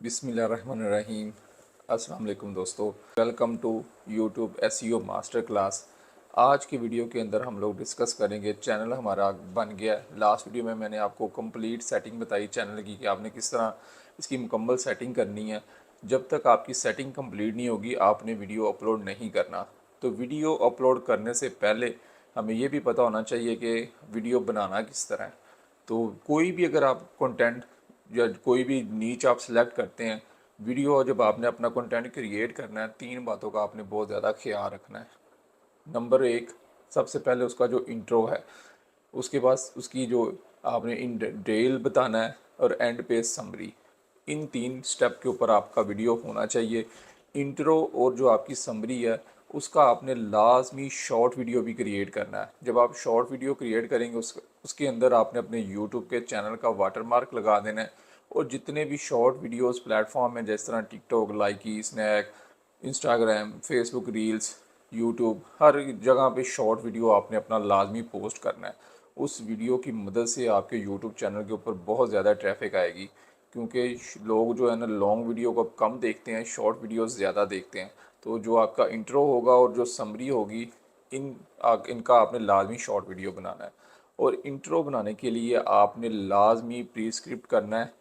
बिस्मिल्लाहिर्रहमानिर्रहीम। अस्सलाम वालेकुम दोस्तों, welcome to YouTube SEO master class. आज की वीडियो के अंदर हम लोग डिस्कस करेंगे, चैनल हमारा बन गया। लास्ट वीडियो में मैंने आपको कंप्लीट सेटिंग बताई चैनल की कि आपने किस तरह इसकी मुकम्मल सेटिंग करनी है। जब तक आपकी सेटिंग कंप्लीट नहीं होगी आपने वीडियो अपलोड नहीं करना। तो वीडियो अपलोड करने से पहले हमें ये भी पता होना चाहिए कि वीडियो बनाना किस तरह है। तो कोई भी अगर आप कंटेंट या कोई भी नीच आप सिलेक्ट करते हैं वीडियो, जब आपने अपना कंटेंट क्रिएट करना है, तीन बातों का आपने बहुत ज़्यादा ख्याल रखना है। नंबर एक, सबसे पहले उसका जो इंट्रो है, उसके बाद उसकी जो आपने इन डिटेल बताना है, और एंड पे समरी। इन तीन स्टेप के ऊपर आपका वीडियो होना चाहिए। इंट्रो और जो आपकी समरी है उसका आपने लाजमी शॉर्ट वीडियो भी क्रिएट करना है। जब आप शॉर्ट वीडियो क्रिएट करेंगे उसके अंदर आपने अपने यूट्यूब के चैनल का वाटरमार्क लगा देना है। और जितने भी शॉर्ट वीडियोस प्लेटफॉर्म हैं जिस तरह TikTok, Likee, snack, Instagram, Facebook reels, YouTube, हर जगह पे शॉर्ट वीडियो आपने अपना लाजमी पोस्ट करना है। उस वीडियो की मदद से आपके यूट्यूब चैनल के ऊपर बहुत ज़्यादा ट्रैफिक आएगी, क्योंकि लोग जो है ना लॉन्ग वीडियो को कम देखते हैं, शॉर्ट वीडियोस ज़्यादा देखते हैं। तो जो आपका इंट्रो होगा और जो समरी होगी, इनका आपने लाजमी शॉर्ट वीडियो बनाना है। और इंट्रो बनाने के लिए आपने लाजमी प्री स्क्रिप्ट करना है।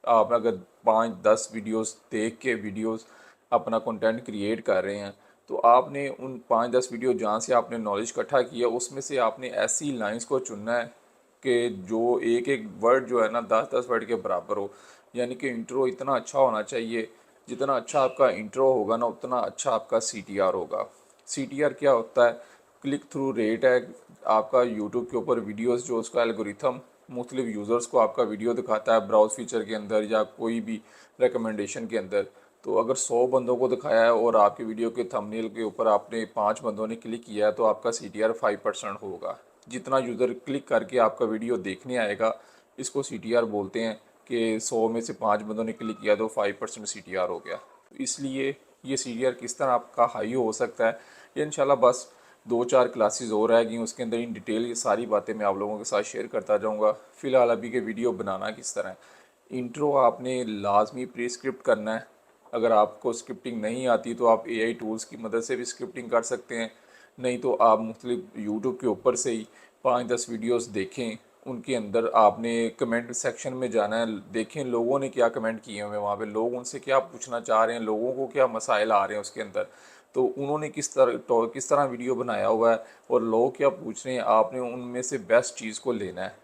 आप अगर 5-10 वीडियोस देख के वीडियोस अपना कंटेंट क्रिएट कर रहे हैं तो आपने उन 5-10 वीडियो जहाँ से आपने नॉलेज इकट्ठा किया उसमें से आपने ऐसी लाइंस को चुनना है कि जो एक एक वर्ड जो है ना 10-10 वर्ड के बराबर हो। यानी कि इंट्रो इतना अच्छा होना चाहिए, जितना अच्छा आपका इंट्रो होगा ना उतना अच्छा आपका CTR होगा। CTR क्या होता है? क्लिक थ्रू रेट है आपका यूट्यूब के ऊपर वीडियोस, जो उसका एल्गोरिथम मुख्तलिफ यूज़र्स को आपका वीडियो दिखाता है ब्राउज फीचर के अंदर या कोई भी रिकमेंडेशन के अंदर। तो अगर 100 बंदों को दिखाया है और आपकी वीडियो के थंबनेल के ऊपर आपने 5 बंदों ने क्लिक किया है तो आपका CTR 5% होगा। जितना यूज़र क्लिक करके आपका वीडियो देखने आएगा इसको CTR बोलते हैं कि 100 में से 5 बंदों ने क्लिक किया तो 5% CTR हो गया। तो इसलिए ये CTR किस तरह आपका हाई हो सकता है, ये इंशाल्लाह बस 2-4 क्लासेस और रहेगी, उसके अंदर इन डिटेल ये सारी बातें मैं आप लोगों के साथ शेयर करता जाऊंगा। फ़िलहाल अभी के वीडियो बनाना किस तरह है। इंट्रो आपने लाजमी प्री स्क्रिप्ट करना है। अगर आपको स्क्रिप्टिंग नहीं आती तो आप AI टूल्स की मदद से भी स्क्रिप्टिंग कर सकते हैं, नहीं तो आप मुख्तलिफ यूट्यूब के ऊपर से ही 5-10 वीडियोस देखें। उनके अंदर आपने कमेंट सेक्शन में जाना है, देखें लोगों ने क्या कमेंट किए हुए हैं, वहाँ पे लोग उनसे क्या पूछना चाह रहे हैं, लोगों को क्या मसाइल आ रहे हैं उसके अंदर, तो उन्होंने किस तरह वीडियो बनाया हुआ है और लोग क्या पूछ रहे हैं, आपने उनमें से बेस्ट चीज़ को लेना है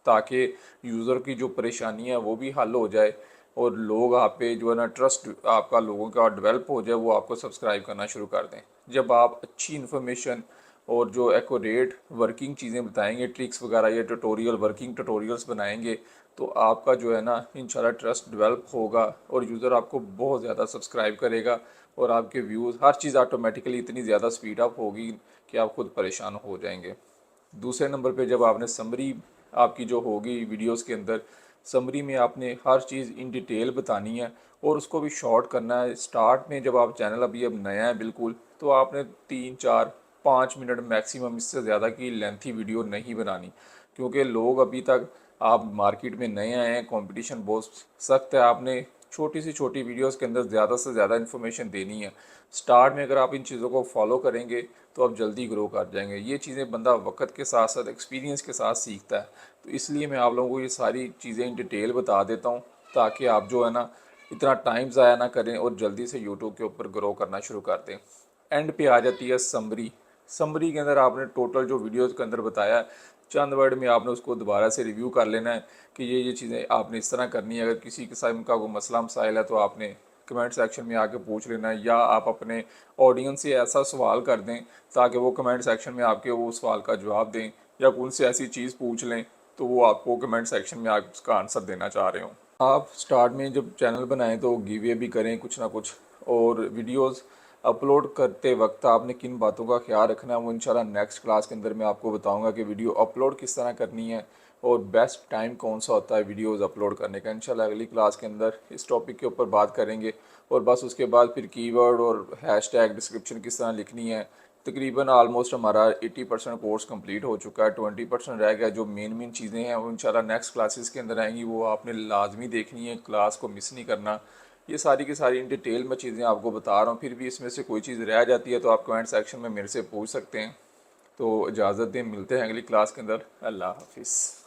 ताकि यूज़र की जो परेशानी है वो भी हल हो जाए और लोग आप पे जो है ना ट्रस्ट आपका लोगों का डेवलप हो जाए, वो आपको सब्सक्राइब करना शुरू कर दें। जब आप अच्छी इन्फॉर्मेशन और जो एक्यूरेट वर्किंग चीज़ें बताएंगे, ट्रिक्स वगैरह या ट्यूटोरियल, वर्किंग ट्यूटोरियल्स बनाएंगे, तो आपका जो है ना इंशाल्लाह ट्रस्ट डेवलप होगा और यूज़र आपको बहुत ज़्यादा सब्सक्राइब करेगा और आपके व्यूज़ हर चीज़ ऑटोमेटिकली इतनी ज़्यादा स्पीड अप होगी कि आप खुद परेशान हो जाएंगे। दूसरे नंबर पे जब आपने समरी आपकी जो होगी वीडियोस के अंदर, समरी में आपने हर चीज़ इन डिटेल बतानी है और उसको भी शॉर्ट करना है। स्टार्ट में जब आप चैनल अभी अब नया है बिल्कुल, तो आपने 3-4-5 मिनट मैक्सिमम, इससे ज़्यादा की लेंथी वीडियो नहीं बनानी, क्योंकि लोग अभी तक आप मार्केट में नए आए हैं, कंपटीशन बहुत सख्त है। आपने छोटी सी छोटी वीडियोस के अंदर ज़्यादा से ज़्यादा इन्फॉर्मेशन देनी है। स्टार्ट में अगर आप इन चीज़ों को फॉलो करेंगे तो आप जल्दी ग्रो कर जाएंगे। ये चीज़ें बंदा वक्त के साथ साथ एक्सपीरियंस के साथ सीखता है। तो इसलिए मैं आप लोगों को ये सारी चीज़ें इन डिटेल बता देता हूँ ताकि आप जो है ना इतना टाइम ज़ाया ना करें और जल्दी से यूट्यूब के ऊपर ग्रो करना शुरू कर दें। एंड पे आ जाती है समरी। समरी के अंदर आपने टोटल जो वीडियोज़ के अंदर बताया है, चंद वर्ड में आपने उसको दोबारा से रिव्यू कर लेना है कि ये चीज़ें आपने इस तरह करनी है। अगर किसी किस्म का कोई मसला मसाइल है तो आपने कमेंट सेक्शन में आके पूछ लेना है, या आप अपने ऑडियंस से ऐसा सवाल कर दें ताकि वो कमेंट सेक्शन में आपके वो सवाल का जवाब दें, या उनसे ऐसी चीज़ पूछ लें तो वो आपको कमेंट सेक्शन में आप उसका आंसर देना चाह रहे हो। आप स्टार्ट में जब चैनल बनाएं तो गिवे भी करें कुछ ना कुछ, और वीडियोस अपलोड करते वक्त आपने किन बातों का ख्याल रखना है वो इंशाल्लाह नेक्स्ट क्लास के अंदर मैं आपको बताऊंगा कि वीडियो अपलोड किस तरह करनी है और बेस्ट टाइम कौन सा होता है वीडियोस अपलोड करने का। इंशाल्लाह अगली क्लास के अंदर इस टॉपिक के ऊपर बात करेंगे। और बस उसके बाद फिर कीवर्ड और हैशटैग डिस्क्रिप्शन किस तरह लिखनी है तकरीबन आलमोस्ट हमारा 80% कोर्स कंप्लीट हो चुका है, 20% रह गया। जो मेन चीज़ें हैं वो इंशाल्लाह नेक्स्ट क्लासेस के अंदर आएंगी, वो आपने लाजमी देखनी है, क्लास को मिस नहीं करना। ये सारी की सारी इन डिटेल में चीज़ें आपको बता रहा हूँ। फिर भी इसमें से कोई चीज़ रह जाती है तो आप कमेंट सेक्शन में मेरे से पूछ सकते हैं। तो इजाज़त दें, मिलते हैं अगली क्लास के अंदर। अल्लाह हाफिज़।